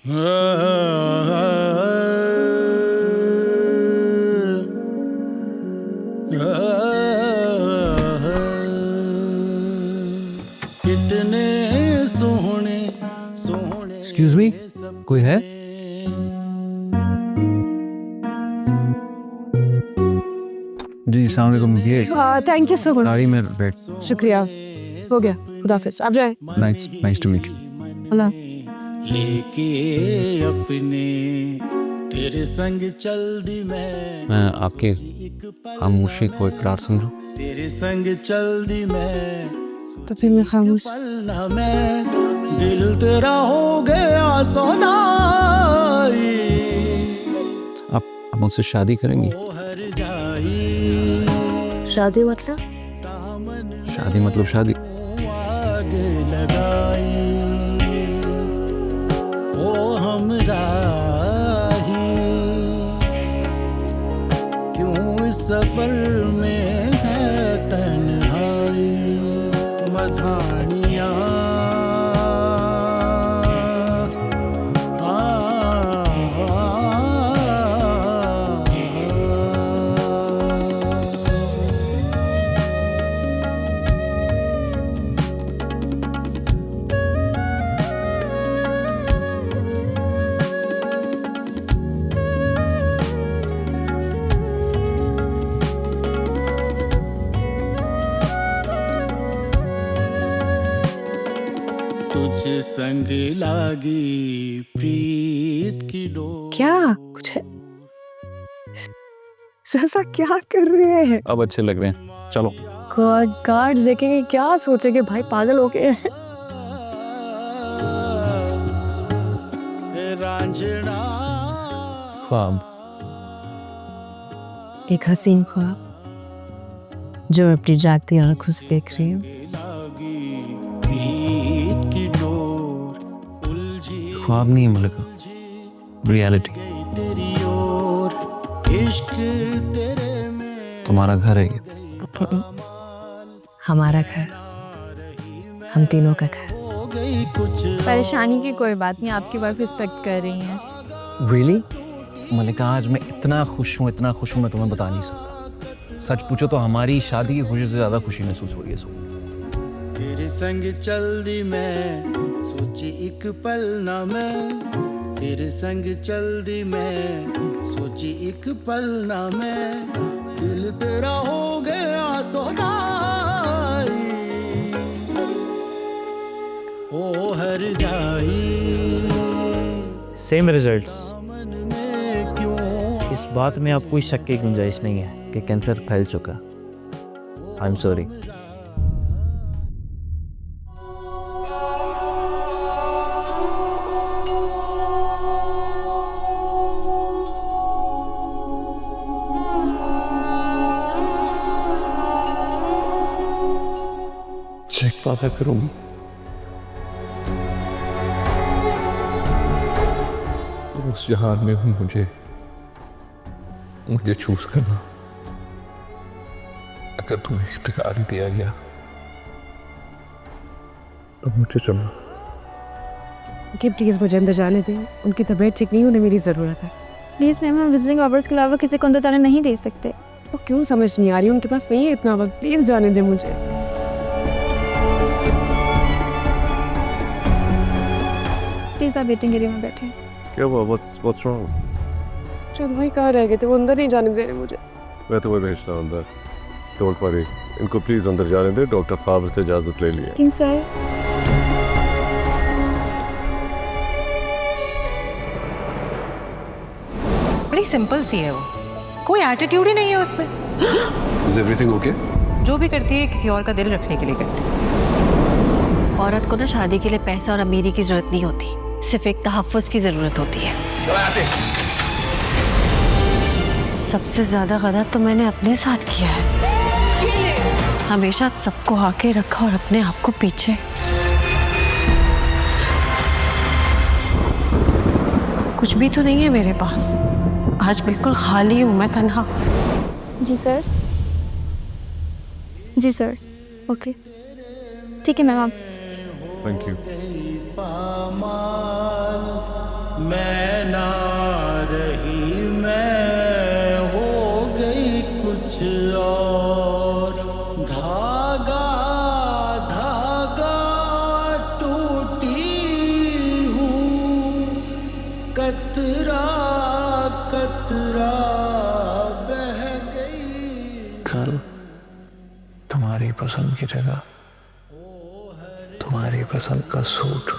कितने सोहने सोहने। Excuse me, कोई है? जी अस्सलाम वालेकुम। ये थैंक यू सो मच। गाड़ी में बैठ। शुक्रिया, हो गया, खुदाफिज, आप जाए। Nice to meet you. Allah. लेके अपने तेरे संग चल दी मैं आपके खामोशी को इकरार समझूं? तेरे संग चल दी मैं तो फिर मैं खामोश। पलना मैं दिल तेरा हो गया सौदाई। आप मुझसे शादी करेंगी? हर जाई शादी मतलब? शादी मतलब शादी। आग लगाई ओ हमरा ही क्यों इस सफर में है तन्हाई। मधानियाँ तुझ संग लागी प्रीत की डोर। क्या कुछ है? ऐसा क्या कर रहे हैं? अब अच्छे लग रहे हैं, चलो। गार्ड्स देखेंगे, क्या सोचेंगे? भाई पागल हो गए हैं। रांझना ख्वाब। एक हसीन ख्वाब जो मैं अपनी जागती आंखों से देख रही हूँ। लागी प्रीत की डोर उलझी ख्वाब नहीं है मलिका, रियलिटी। तेरी ओर इश्क तेरे में तुम्हारा घर है ये। हमारा घर, हम तीनों का घर। हो गई कुछ परेशानी की कोई बात नहीं, आपकी वाइफ रिस्पेक्ट कर रही हैं। रियली मलिका, आज मैं इतना खुश हूँ मैं तुम्हें बता नहीं सकता। सच पूछो तो हमारी शादी की खुशी से ज्यादा खुशी महसूस हो रही है। तेरे संग चल दी मैं सोची एक पल ना मैं। तेरे संग चल दी मैं सोची एक पल ना मैं। दिल तेरा हो गया सौदाई ओ हर जाई। Same results. मन में क्यों इस बात में अब कोई शक की गुंजाइश नहीं है कि कैंसर फैल चुका। I am sorry. चेक पापा करूंगी। उस जहान में भी मुझे चूज करना। अगर तुम्हें इख्तियार दिया गया तो मुझे चुनना। कि प्लीज मुझे अंदर जाने दें, उनकी तबीयत ठीक नहीं होने मेरी जरूरत है। प्लीज़ मैम, हम विजिटिंग आवर्स के अलावा किसी को अंदर जाने नहीं दे सकते। वो क्यों समझ नहीं आ रही? उनके पास नहीं है इतना वक्त, प्लीज जाने दें मुझे। प्लीज़ आप वेटिंग एरिया में बैठे। क्या हुआ? What's wrong? चल भाई कहाँ रह गए थे? वो अंदर नहीं जाने दे रहे मुझे। मैं तुम्हें भेजता हूँ अंदर। डोंट वरी, इनको प्लीज अंदर जाने दे। डॉक्टर फाबर से इजाजत ले ली है। लेकिन सर, बड़ी सिंपल सी है वो, कोई एटीट्यूड ही नहीं है उसमें। Is everything okay? जो भी करती है किसी और का दिल रखने के लिए करती है। औरत को ना शादी के लिए पैसा और अमीरी की जरूरत नहीं होती, सिर्फ एक तहफ़्फ़ुज़ की जरूरत होती है। सबसे ज्यादा गलत तो मैंने अपने साथ किया है। हमेशा सबको आगे रखा और अपने आप को पीछे। कुछ भी तो नहीं है मेरे पास, आज बिल्कुल खाली हूँ मैं, तन्हा। जी सर। जी सर, ओके ठीक है मैम। आप थैंक यू। मैं ना रही, मैं हो गई कुछ और। धागा धागा टूटी हूँ, कतरा कतरा बह गई। कल तुम्हारी पसंद की जगह तुम्हारी पसंद का सूट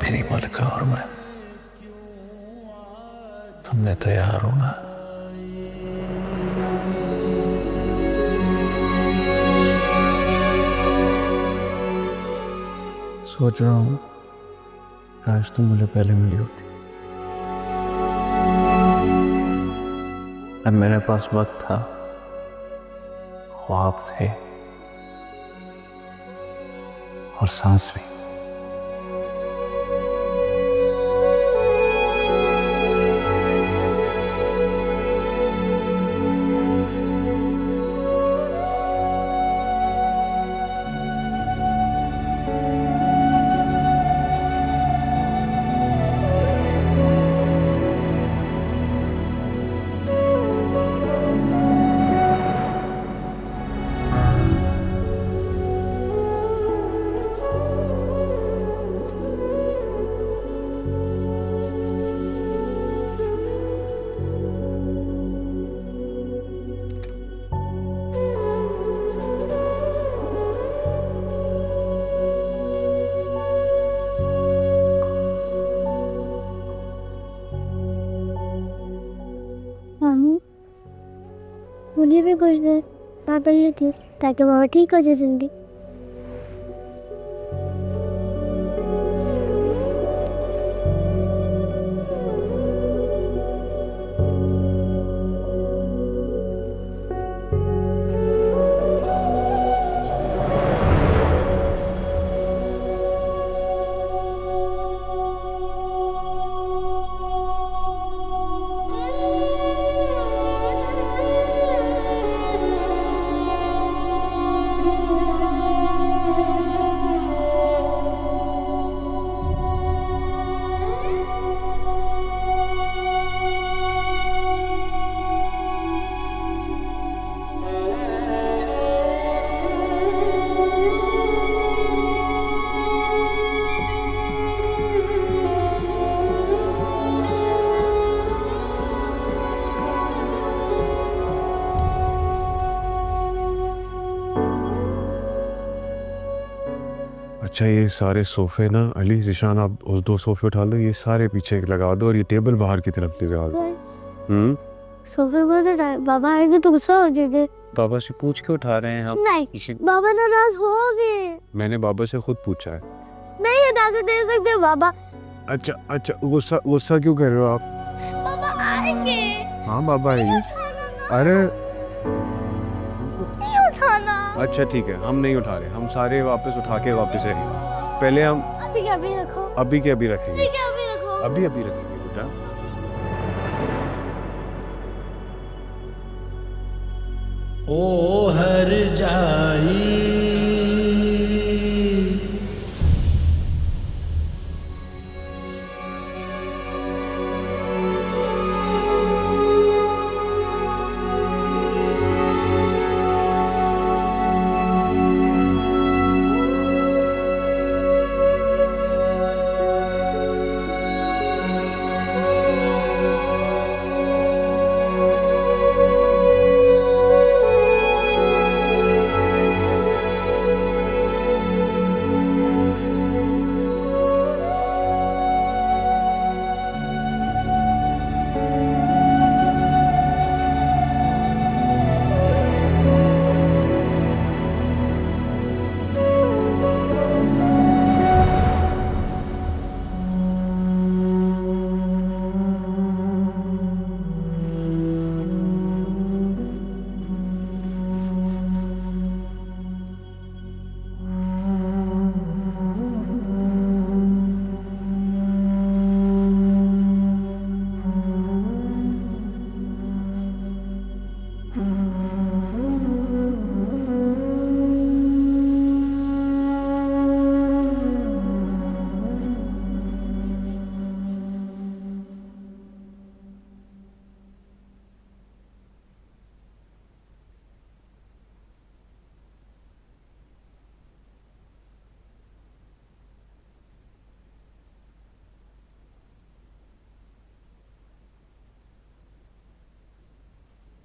मेरी मलका और मैं, तुमने तैयार होना। सोच रहा हूँ काश तुम मुझे पहले मिली होती। अब मेरे पास वक्त था, ख्वाब थे और सांस भी। मुझे भी कुछ देर बात कर लेती हूँ ताकि मामा ठीक हो जाए जल्दी। अच्छा ये सारे सोफे ना अली जिशान आप उस दो सोफे उठा लो, ये सारे पीछे लगा दो और ये टेबल बाहर की तरफ लगा दो। सोफे पर बाबा आएंगे तो गुस्सा हो जाएंगे। बाबा से पूछ के उठा रहे हैं हम। नहीं, बाबा नाराज हो गए। मैंने बाबा से खुद पूछा है। नहीं इजाजत दे सकते बाबा। अच्छा अच्छा, गुस्सा गुस्सा क्यों कर रहे हो आप? बाबा आएंगे। हाँ बाबा आएंगे। अरे नहीं उठाना। अच्छा ठीक है, हम नहीं उठा रहे, हम सारे वापस उठा के वापस आएंगे। पहले हम अभी क्या अभी रखो। अभी के अभी रखेंगे। अभी क्या अभी रखो। अभी अभी रखेंगे बेटा। ओ हर जाई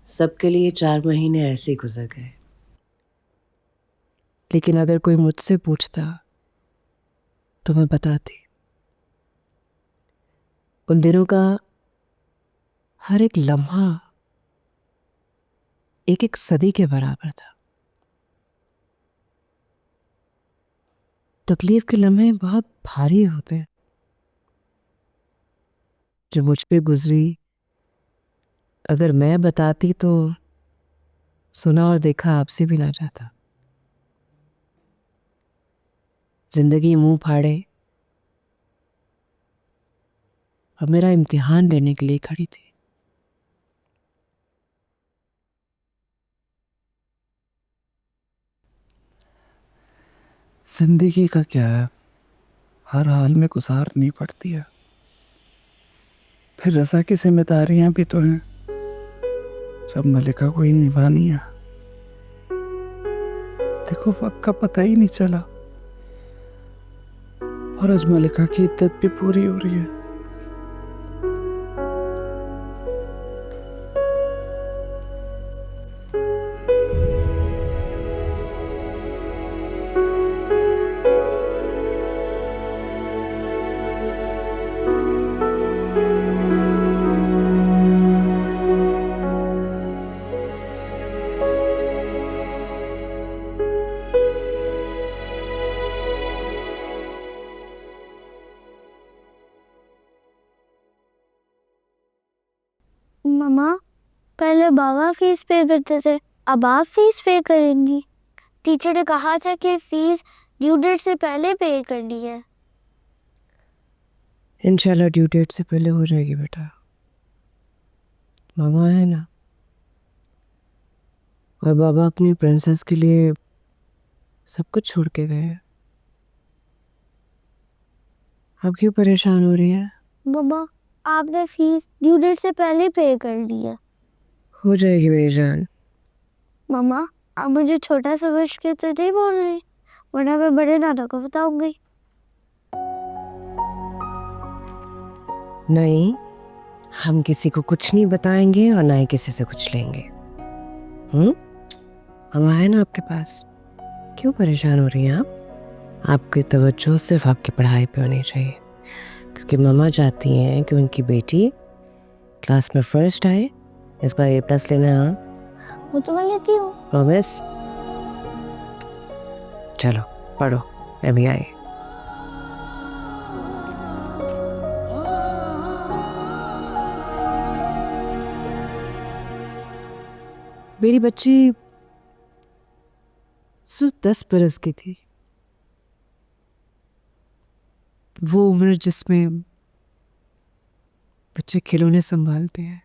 सबके लिए 4 महीने ऐसे ही गुजर गए। लेकिन अगर कोई मुझसे पूछता तो मैं बताती। उन दिनों का हर एक लम्हा एक एक सदी के बराबर था। तकलीफ के लम्हे बहुत भारी होते हैं। जो मुझ पे गुजरी अगर मैं बताती तो सुना और देखा आपसे भी ना जाता। जिंदगी मुंह फाड़े अब मेरा इम्तिहान लेने के लिए खड़ी थी। जिंदगी का क्या है, हर हाल में गुजारनी पड़ती है। फिर रज़ा की जिम्मेदारियां भी तो हैं, सब मलिका को ही निभानी है। देखो वक्त का पता ही नहीं चला और आज मलिका की इद्दत भी पूरी हो रही है। मम्मा, पहले बाबा फीस पे करते थे, अब आप फीस पे करेंगी। टीचर ने कहा था कि फीस ड्यू डेट से पहले पे करनी है। इंशाल्लाह ड्यू डेट से पहले हो जाएगी बेटा। मामा है ना, और बाबा अपनी प्रिंसेस के लिए सब कुछ छोड़ के गए हैं। अब क्यों परेशान हो रही है? मम्मा, आपने फीस ड्यू डेट से पहले पे कर ली है। हो जाएगी मेरी जान। मम्मा, आप मुझे छोटा समझ के तो नहीं बोल रही, वरना मैं बड़े नाना को बताऊंगी। नहीं, हम किसी को कुछ नहीं बताएंगे और ना ही किसी से कुछ लेंगे। हम आए ना आपके पास। क्यों परेशान हो रही हैं आप? आपकी तवज्जो सिर्फ आपकी पढ़ाई पे होनी चाहिए, क्योंकि मम्मा चाहती हैं कि उनकी बेटी क्लास में फर्स्ट आए। इस बार A+ लेना है। हाँ, वो तो मैं लेती हूँ। प्रॉमिस? चलो पढ़ो, मैं भी आई। मेरी बच्ची सिर्फ 10 बरस की थी। वो उम्र जिसमें बच्चे खिलौने संभालते हैं,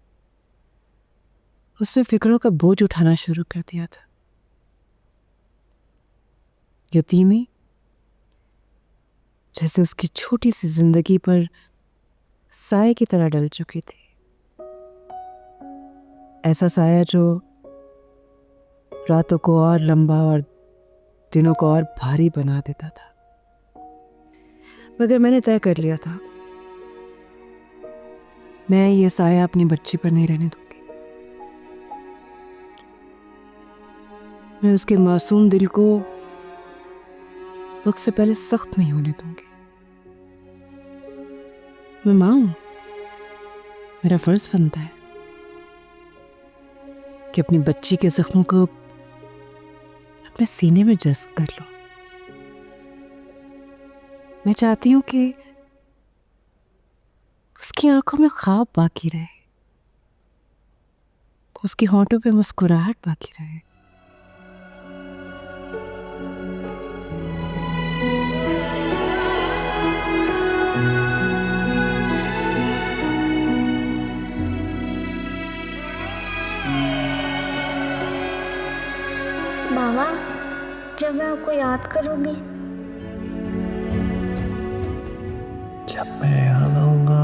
उसने फिक्रों का बोझ उठाना शुरू कर दिया था। यतीमी जैसे उसकी छोटी सी जिंदगी पर साए की तरह डल चुकी थी। ऐसा साया जो रातों को और लंबा और दिनों को और भारी बना देता था। मगर मैंने तय कर लिया था, मैं ये साया अपनी बच्ची पर नहीं रहने दूंगी। मैं उसके मासूम दिल को वक्त से पहले सख्त नहीं होने दूंगी। मैं मां हूं, मेरा फर्ज बनता है कि अपनी बच्ची के जख्मों को अपने सीने में जज्ब कर लो। मैं चाहती हूं कि उसकी आंखों में ख्वाब बाकी रहे, उसकी होंठों पे मुस्कुराहट बाकी रहे। मामा, जब मैं आपको याद करूंगी, जब मैं यहाँ आऊंगा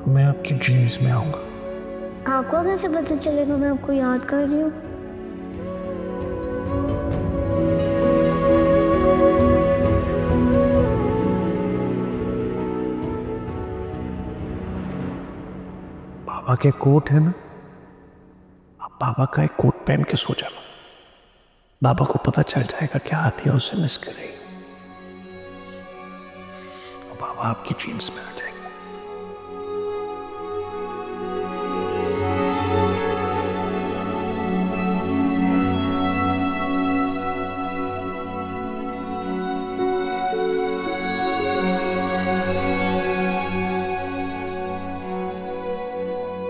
मैं आपकी ड्रीम्स में आऊंगा। आपको कैसे पता चलेगा मैं आपको याद कर रही हूँ? बाबा के कोट है ना, बाबा का एक कोट पहन के सो जाना। बाबा को पता चल जाएगा क्या आतिया उसे मिस कर रही है और बाबा आपकी ड्रीम्स में आ जाएंगे।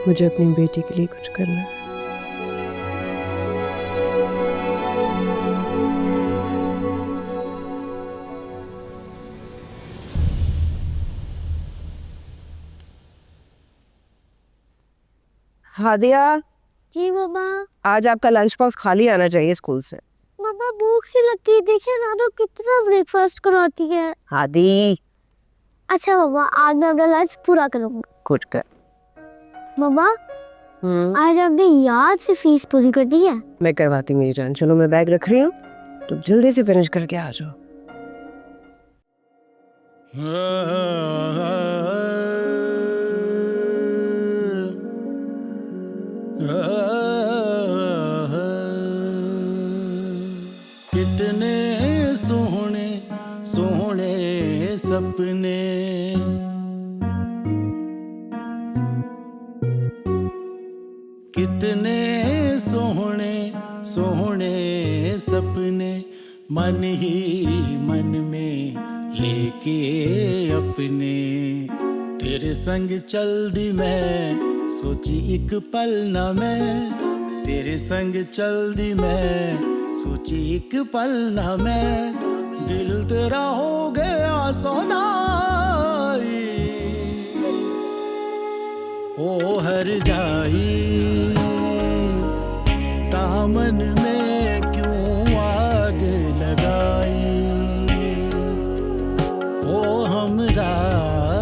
मुझे अपनी बेटी के लिए कुछ करना है। हादिया, जी मम्मा। आज आपका लंच बॉक्स खाली आना चाहिए स्कूल से। मम्मा भूख सी लगती है, देखिए ना तो कितना ब्रेकफास्ट करवाती है। हादी, अच्छा मम्मा, आज मैं अपना लंच पूरा करूंगी। कुछ कर। मम्मा आज आपने याद से फीस पूरी कर दी है। मैं करवाती मेरी जान। चलो मैं बैग रख रही हूँ, तो जल्दी से फिनिश करके आ जाओ। कितने सोहने सोहने सपने, कितने सोहने सोहने सपने मन ही मन में लेके अपने। तेरे संग चल दी मैं सोची एक पल ना मैं, तेरे संग चल दी मैं सोची एक पल ना मैं। दिल तेरा हो गया सौदाई, ओ हर जाई दामन में क्यों आग लगाई। ओ हमराही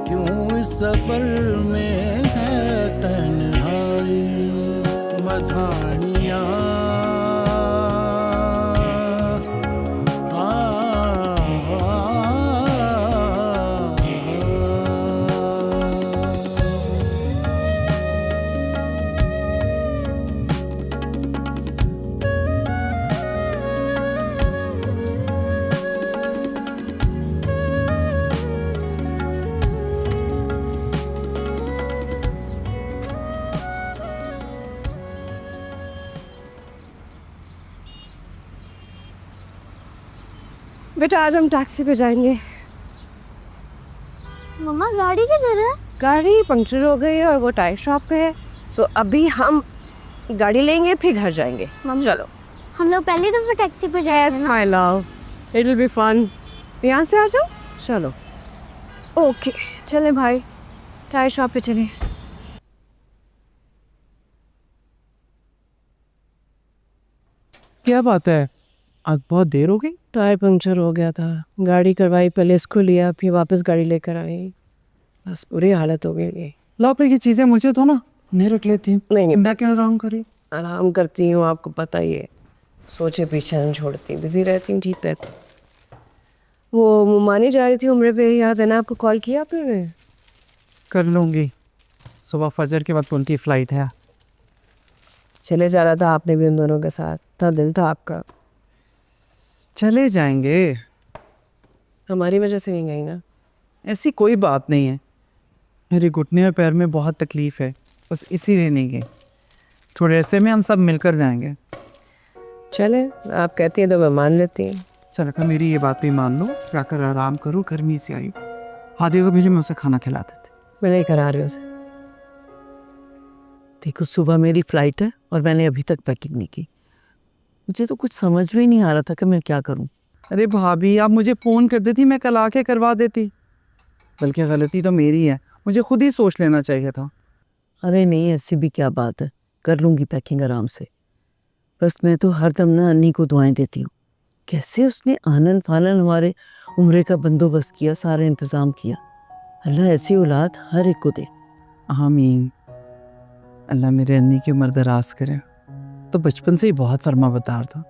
क्यों इस सफर में है तन्हाई। मधानियाँ बेटा आज हम टैक्सी पे जाएंगे। मम्मा गाड़ी किधर है? गाड़ी पंक्चर हो गई है और वो टायर शॉप पे है। सो अभी हम गाड़ी लेंगे फिर घर जाएंगे। चलो हम लोग पहली दफा टैक्सी पे जाएंगे ना? My love, it will be fun. यहाँ से आ जाओ। चलो ओके चले भाई, टायर शॉप पे चले। क्या बात है, आज बहुत देर हो गई? टायर पंक्चर हो गया था, गाड़ी करवाई, पहले इसको लिया फिर वापस गाड़ी लेकर आई। बस बुरी हालत हो गई। लो फिर ये चीजें मुझे दो ना, नहीं रख लेती हूँ। नहीं मैं क्या आराम करी? आराम करती हूँ, आपको पता ही है। सोचे पीछे नहीं छोड़ती, बिजी रहती हूँ, ठीक रहती। वो मुमानी जा रही थी उम्र पे, याद है ना आपको? कॉल किया आपने? कर लूँगी, सुबह फजर के वक्त उनकी फ़्लाइट है। चले जा रहा था आपने भी उन दोनों के साथ, इतना दिल था आपका। चले जाएंगे, हमारी वजह से नहीं गई ना? ऐसी कोई बात नहीं है। मेरे घुटने और पैर में बहुत तकलीफ़ है, बस इसीलिए नहीं गई। थोड़े ऐसे में हम सब मिलकर जाएंगे। चले, आप कहती हैं तो मैं मान लेती हूँ। चलो का मेरी ये बात भी मान लो, जाकर आराम करो, गर्मी से आई। हादी को भेजे, मैं उसे खाना खिला देते। मैं नहीं करा रही उसे। देखो सुबह मेरी फ़्लाइट है और मैंने अभी तक पैकिंग नहीं की। मुझे तो कुछ समझ में ही नहीं आ रहा था कि मैं क्या करूं। अरे भाभी, आप मुझे फ़ोन कर देती, मैं कल आके करवा देती। बल्कि गलती तो मेरी है, मुझे खुद ही सोच लेना चाहिए था। अरे नहीं, ऐसी भी क्या बात है, कर लूँगी पैकिंग आराम से। बस मैं तो हरदम ना अन्नी को दुआएं देती हूँ, कैसे उसने आनन फानन हमारे उम्रे का बंदोबस्त किया, सारा इंतज़ाम किया। अल्लाह ऐसी औलाद हर एक को दे। आमीन। अल्लाह मेरे अन्नी की उम्र दराज करे। तो बचपन से ही बहुत फरमाबरदार था।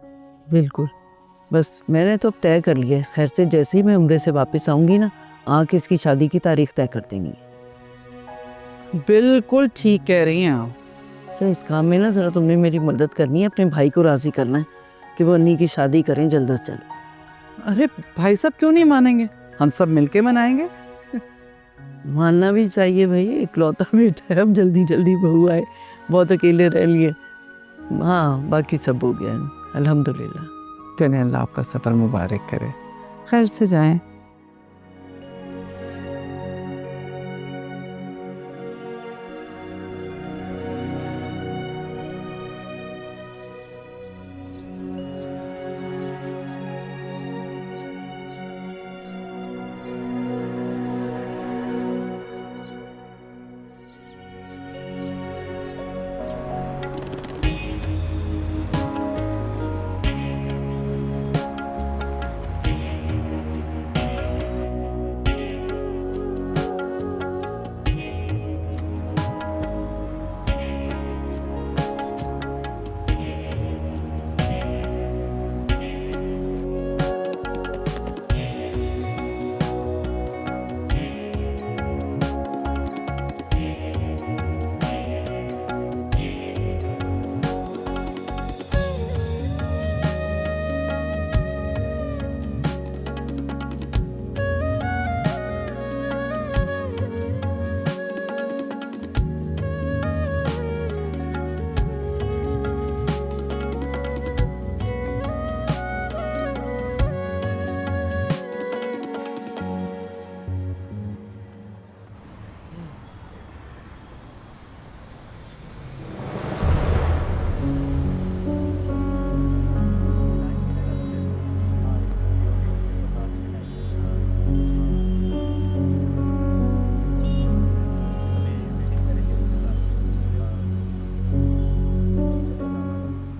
बिल्कुल, बस मैंने तो अब तय कर लिया है, खैर से जैसे ही मैं उम्रे से वापस आऊँगी ना, आके इसकी शादी की तारीख तय कर देंगी। बिल्कुल ठीक कह रही हैं आप। अच्छा, इस काम में ना ज़रा तुमने मेरी मदद करनी है, अपने भाई को राज़ी करना है कि वो अन्नी की शादी करें जल्द से जल्द। अरे भाई साहब क्यों नहीं मानेंगे, हम सब मिलके मनाएंगे। मानना भी चाहिए भाई, इकलौता बेटा है, अब जल्दी जल्दी बहू आए, बहुत अकेले रह लिए। हाँ, बाकी सब हो गया है अल्हम्दुलिल्लाह। चलें, अल्लाह आपका सफ़र मुबारक करे, खैर से जाएं।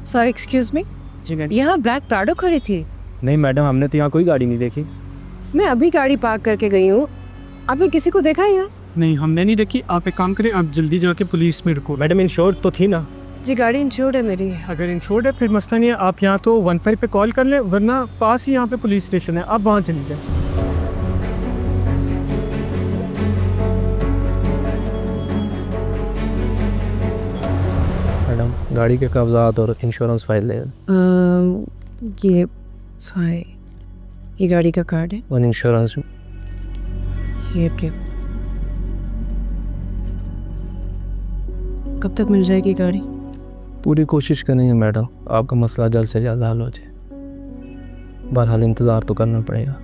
सर एक्सक्यूज मी, जी मैडम। यहाँ ब्लैक प्राडो खड़ी थी। नहीं मैडम, हमने तो यहाँ कोई गाड़ी नहीं देखी। मैं अभी गाड़ी पार्क करके गई हूँ, आपने किसी को देखा है यहाँ? नहीं, हमने नहीं देखी। आप एक काम करें, आप जल्दी जाके पुलिस में रुको। मैडम इंश्योर्ड तो थी ना? जी गाड़ी इंश्योर्ड है मेरी। अगर इंश्योर्ड है फिर मसला नहीं है, आप यहाँ तो 15 पे कॉल कर लें, वरना पास ही यहाँ पे पुलिस स्टेशन है, आप वहाँ चली जाए। मैडम, गाड़ी के कागजात और इंश्योरेंस फाइल ले। ये सॉरी, ये गाड़ी का कार्ड है। One insurance. ये आपके कब तक मिल जाएगी गाड़ी? पूरी कोशिश करेंगे मैडम, आपका मसला जल्द से जल्द हल हो जाए। बहरहाल इंतज़ार तो करना पड़ेगा।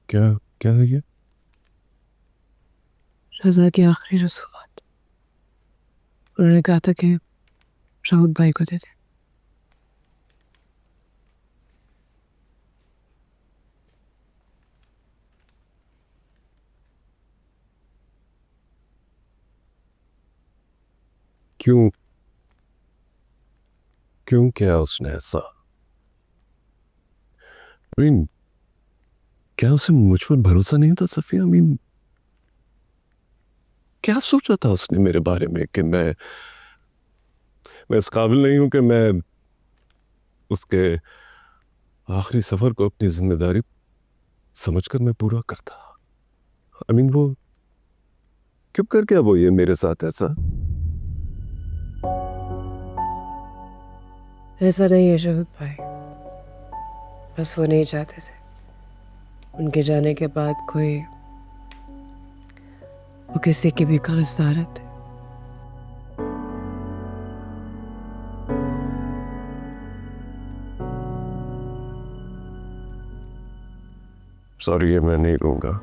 क्या क्या है ये? रज़ा की आखिरी रसूमात। उन्होंने कहा था कि राउत भाई को दे दे। क्यों क्यों किया उसने ऐसा? क्या उसे मुझ पर भरोसा नहीं था सफिया? क्या सोचा था उसने मेरे बारे में कि मैं इस काबिल नहीं हूं कि मैं उसके आखिरी सफर को अपनी जिम्मेदारी समझकर मैं पूरा करता। वो क्यों कर क्या वो ये मेरे साथ ऐसा? ऐसा नहीं है शहद भाई, बस वो नहीं चाहते थे उनके जाने के बाद वो किसी के भी कर्जदार थे। सॉरी, ये मैं नहीं लूंगा।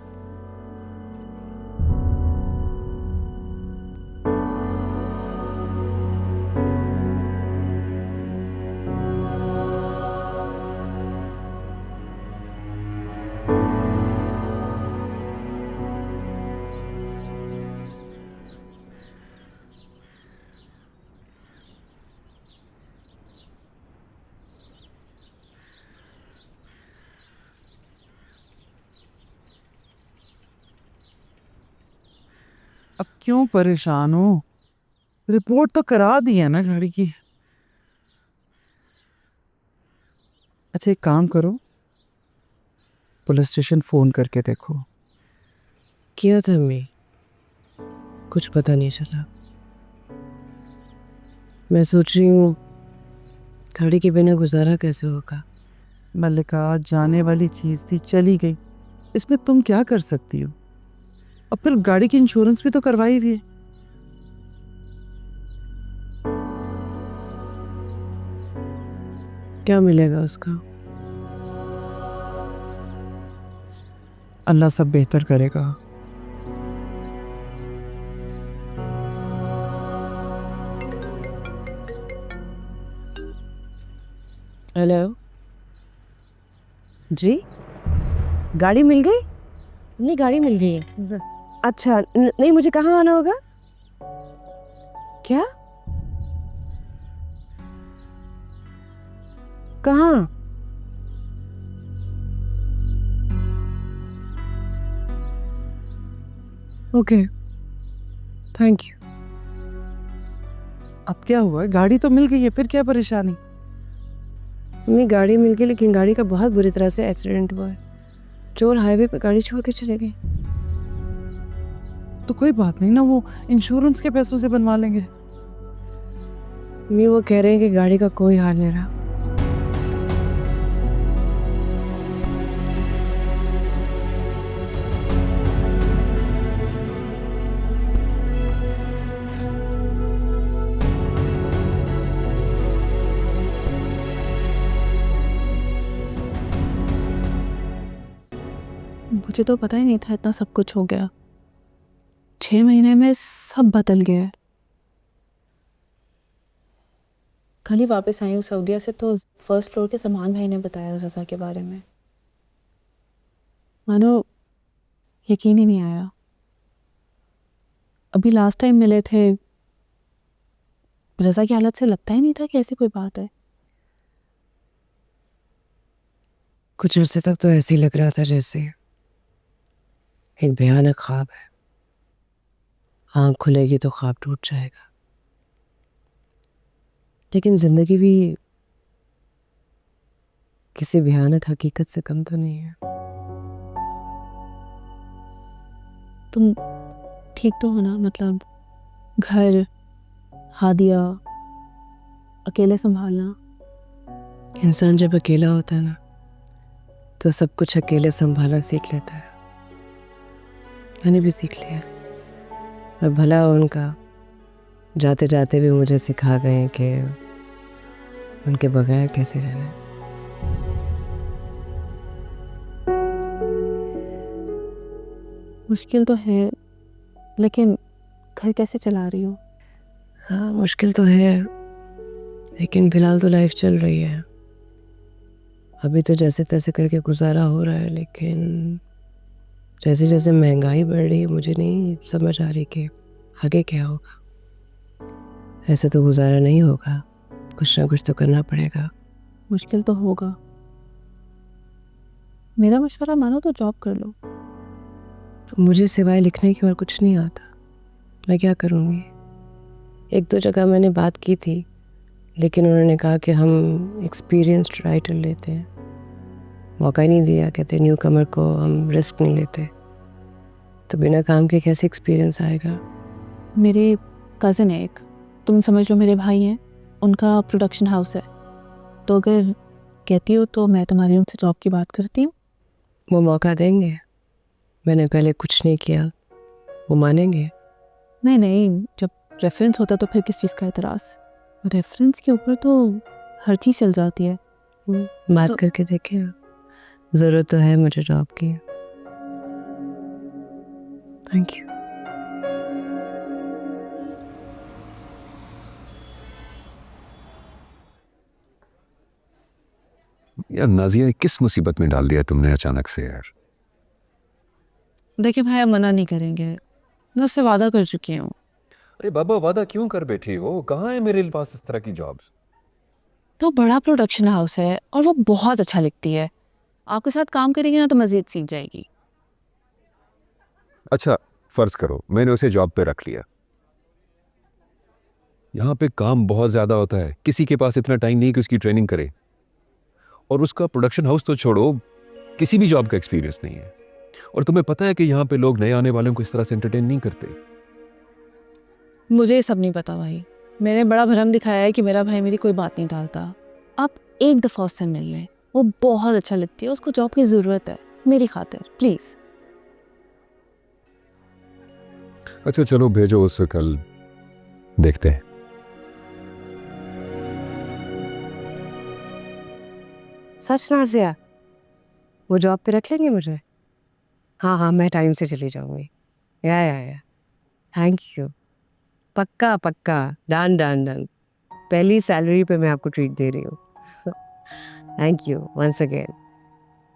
अब क्यों परेशान हो? रिपोर्ट तो करा दी है ना गाड़ी की। अच्छा एक काम करो, पुलिस स्टेशन फ़ोन करके देखो। किया था मैं, कुछ पता नहीं चला। मैं सोच रही हूँ गाड़ी के बिना गुजारा कैसे होगा। मल्लिका, जाने वाली चीज़ थी, चली गई, इसमें तुम क्या कर सकती हो। और फिर गाड़ी की इंश्योरेंस भी तो करवाई हुई है। क्या मिलेगा उसका? अल्लाह सब बेहतर करेगा। हेलो जी, गाड़ी मिल गई? नहीं, गाड़ी मिल गई है। अच्छा नहीं, मुझे कहाँ आना होगा? क्या? कहाँ? Okay, thank you. अब क्या हुआ, गाड़ी तो मिल गई है, फिर क्या परेशानी? मेरी गाड़ी मिल गई, लेकिन गाड़ी का बहुत बुरी तरह से एक्सीडेंट हुआ है। चोर हाईवे पे गाड़ी छोड़ के चले गए। तो कोई बात नहीं ना, वो इंश्योरेंस के पैसों से बनवा लेंगे। वो कह रहे हैं कि गाड़ी का कोई हाल नहीं रहा। मुझे तो पता ही नहीं था इतना सब कुछ हो गया। 6 महीने में सब बदल गया है। कल ही वापस आई हूँ सऊदीया से, तो फर्स्ट फ्लोर के समान भाई ने बताया रज़ा के बारे में। मानो यकीन ही नहीं आया। अभी लास्ट टाइम मिले थे, रज़ा की हालत से लगता ही नहीं था कि ऐसी कोई बात है। कुछ अर्से तक तो ऐसे ही लग रहा था जैसे एक भयानक ख्वाब है। आँख खुलेगी तो ख्वाब टूट जाएगा। लेकिन जिंदगी भी किसी भयानक हकीकत से कम तो नहीं है। तुम ठीक तो हो ना? मतलब घर, हादिया, अकेले संभालना। इंसान जब अकेला होता है ना, तो सब कुछ अकेले संभालना सीख लेता है। मैंने भी सीख लिया। और भला हो उनका, जाते जाते भी मुझे सिखा गए कि उनके बगैर कैसे रहना है। मुश्किल तो है, लेकिन घर कैसे चला रही हो? हाँ मुश्किल तो है, लेकिन फिलहाल तो लाइफ चल रही है। अभी तो जैसे तैसे करके गुजारा हो रहा है, लेकिन जैसे जैसे महंगाई बढ़ रही है, मुझे नहीं समझ आ रही कि आगे क्या होगा। ऐसे तो गुजारा नहीं होगा, कुछ ना कुछ तो करना पड़ेगा। मुश्किल तो होगा। मेरा मशवरा मानो तो जॉब कर लो। मुझे सिवाय लिखने की और कुछ नहीं आता, मैं क्या करूँगी। 1-2 जगह मैंने बात की थी, लेकिन उन्होंने कहा कि हम एक्सपीरियंस्ड राइटर लेते हैं, मौका ही नहीं दिया। कहते न्यू कमर को हम रिस्क नहीं लेते। तो बिना काम के कैसे एक्सपीरियंस आएगा। मेरे कज़न है एक, तुम समझ लो मेरे भाई हैं, उनका प्रोडक्शन हाउस है। तो अगर कहती हो तो मैं तुम्हारी उनसे जॉब की बात करती हूँ। वो मौका देंगे? मैंने पहले कुछ नहीं किया, वो मानेंगे? नहीं नहीं, जब रेफरेंस होता तो फिर किस चीज़ का एतराज़। रेफरेंस के ऊपर तो हर चीज़ चल जाती है। बात तो करके देखिए। ज़रूरत तो है मुझे जॉब की। Thank you. यार नाजिया, किस मुसीबत में डाल दिया तुमने अचानक से यार। देखिए भाई, मना नहीं करेंगे, मैं उससे वादा कर चुकी हूँ। अरे बाबा, वादा क्यों कर बैठी हो? कहाँ है मेरे पास इस तरह की जॉब्स? तो बड़ा प्रोडक्शन हाउस है और वो बहुत अच्छा लिखती है। आपके साथ काम करेगी ना तो मज़ीद सीख जाएगी। अच्छा, फर्ज करो मैंने उसे जॉब पे रख लिया, यहाँ पे काम बहुत ज़्यादा होता है, किसी के पास इतना टाइम नहीं कि उसकी ट्रेनिंग करे, और उसका प्रोडक्शन हाउस तो छोड़ो, किसी भी जॉब का एक्सपीरियंस नहीं है। और तुम्हें पता है कि यहाँ पे लोग नए आने वालों को इस तरह से एंटरटेन नहीं करते। मुझे ये सब नहीं पता भाई। मैंने बड़ा भरम दिखाया है कि मेरा भाई मेरी कोई बात नहीं टालता। आप एक दफ़ा उससे मिल लें, वो बहुत अच्छा लगती है, उसको जॉब की ज़रूरत है, मेरी खातिर प्लीज़। अच्छा चलो भेजो उससे, कल देखते हैं। सच नाज़िया, वो जॉब पे रख लेंगे मुझे? हाँ हाँ, मैं टाइम से चली जाऊँगी। या थैंक यू। पक्का पक्का, डन डन डन। पहली सैलरी पे मैं आपको ट्रीट दे रही हूँ। Thank you once again.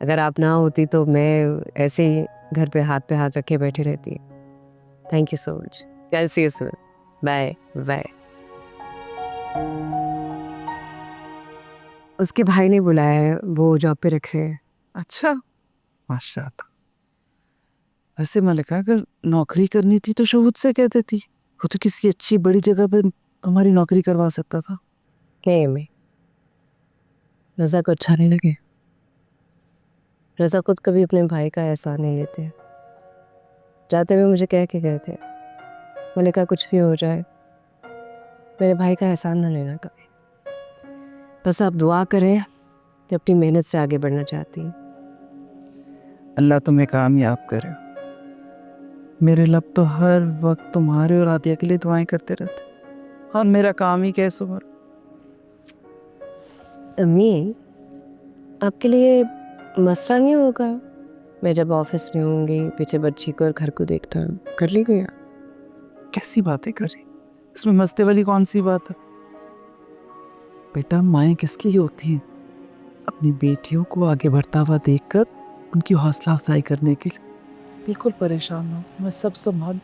अगर आप ना होती तो मैं ऐसे ही घर पे हाथ रखे बैठी रहती। Thank you so much. Can see you soon. Bye bye. उसके भाई ने बुलाया है, वो जॉब पे रखे हैं। अच्छा, माशाल्लाह। वैसे मलिका, अगर नौकरी करनी थी तो शोहद से कह देती, वो तो किसी अच्छी बड़ी जगह पे हमारी नौकरी करवा सकता था। नहीं अम्मी, रज़ा को अच्छा नहीं लगे। रज़ा खुद कभी अपने भाई का एहसान नहीं लेते। जाते हुए मुझे कह के गए थे, मलिका कुछ भी हो जाए मेरे भाई का एहसान न लेना कभी। बस आप दुआ करें कि अपनी मेहनत से आगे बढ़ना चाहती हैं। अल्लाह तुम्हें कामयाब करे। मेरे लब तो हर वक्त तुम्हारे और आदिया के लिए दुआएं करते रहते, और मेरा काम ही कैसे हो। अम्मी, आपके लिए मसला नहीं होगा मैं जब ऑफिस में होंगी पीछे बच्ची को और घर को देखना कर ली गया? कैसी बातें कर रही, इसमें मस्ते वाली कौन सी बात है? बेटा, माएँ किस लिए होती हैं? अपनी बेटियों को आगे बढ़ता हुआ देखकर उनकी हौसला अफजाई करने के लिए। बिल्कुल परेशान हो, मैं सब संभाल।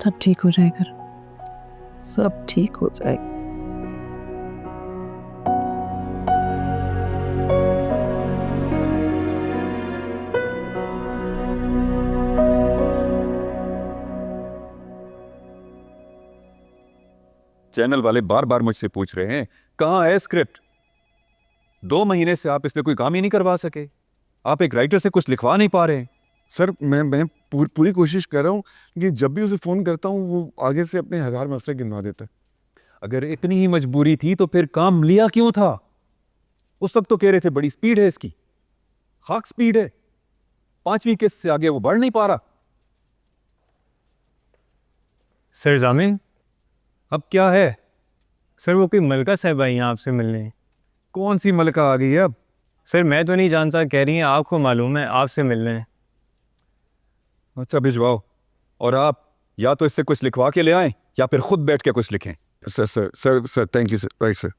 सब ठीक हो जाएगा। सब ठीक हो जाएगा। चैनल वाले बार बार मुझसे पूछ रहे हैं कहाँ है स्क्रिप्ट। 2 महीने से आप इसमें कोई काम ही नहीं करवा सके। आप एक राइटर से कुछ लिखवा नहीं पा रहे हैं। सर मैं पूरी कोशिश कर रहा हूँ कि जब भी उसे फ़ोन करता हूँ वो आगे से अपने 1000 मसले गिनवा देता है। अगर इतनी ही मजबूरी थी तो फिर काम लिया क्यों था? उस वक्त तो कह रहे थे बड़ी स्पीड है इसकी, खाक स्पीड है, 5वीं किस्त से आगे वो बढ़ नहीं पा रहा। सर जामिन, अब क्या है? सर वो कोई मलका साहब आई हैं आपसे मिलने। कौन सी मलका आ गई है अब? सर मैं तो नहीं जानता, कह रही हैं आपको मालूम है, आपसे मिलने हैं। अच्छा भिजवाओ, और आप या तो इससे कुछ लिखवा के ले आएं या फिर खुद बैठ के कुछ लिखें। Sir thank you sir. Right sir.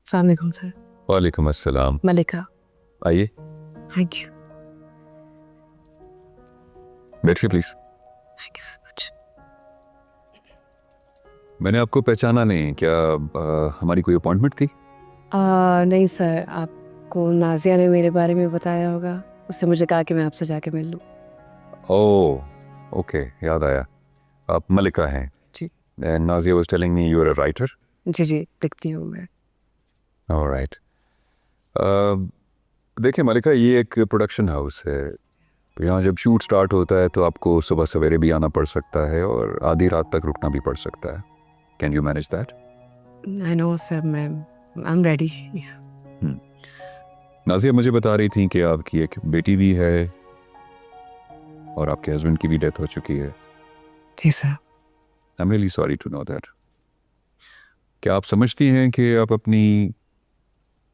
अस्सलाम वालेकुम सर। वालेकुम अस्सलाम। मलिका। आइए थैंक यू। बैठिए please. Thank you so much. मैंने आपको पहचाना नहीं, क्या हमारी कोई अपॉइंटमेंट थी? नहीं सर, आपको नाजिया ने मेरे बारे में बताया होगा, उससे मुझे कहा कि मैं आपसे जाके मिल लूँ। ओह ओके, याद आया, आप मलिका हैं। जी। And Nazia was telling me you are a writer. जी जी, लिखती हूँ मैं। ऑलराइट। देखिए मलिका, ये एक प्रोडक्शन हाउस है। यहाँ जब शूट स्टार्ट होता है तो आपको सुबह सवेरे भी आना पड़ सकता है और आधी रात तक रुकना भी पड़ सकता है। Can you manage that? I know sir, I am ready. Nazia मुझे बता रही थी कि आपकी एक बेटी भी है और आपके हस्बैंड की भी डेथ हो चुकी है। जी sir. I am really sorry to know that. क्या आप समझती हैं कि आप अपनी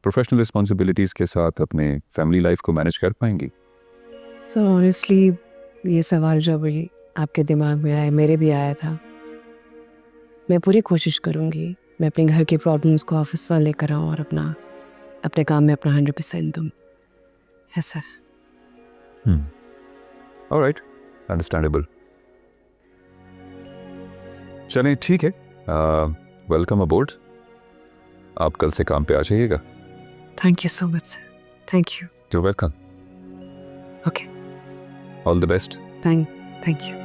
प्रोफेशनल रिस्पॉन्सिबिलिटीज़ के साथ अपने फैमिली लाइफ को मैनेज कर पाएंगी? सर ऑनेस्टली ये सवाल जब ये आपके दिमाग में आया, मेरे भी आया था। मैं पूरी कोशिश करूँगी मैं अपने घर की प्रॉब्लम्स को ऑफिस से लेकर आऊँ और अपने काम में अपना 100% दूँ। है सर। Alright, understandable. चलें ठीक है, वेलकम अबोर्ड। आप कल से काम पे आ जाइएगा। Thank you so much sir. Thank you. You welcome. All the best. Thank you.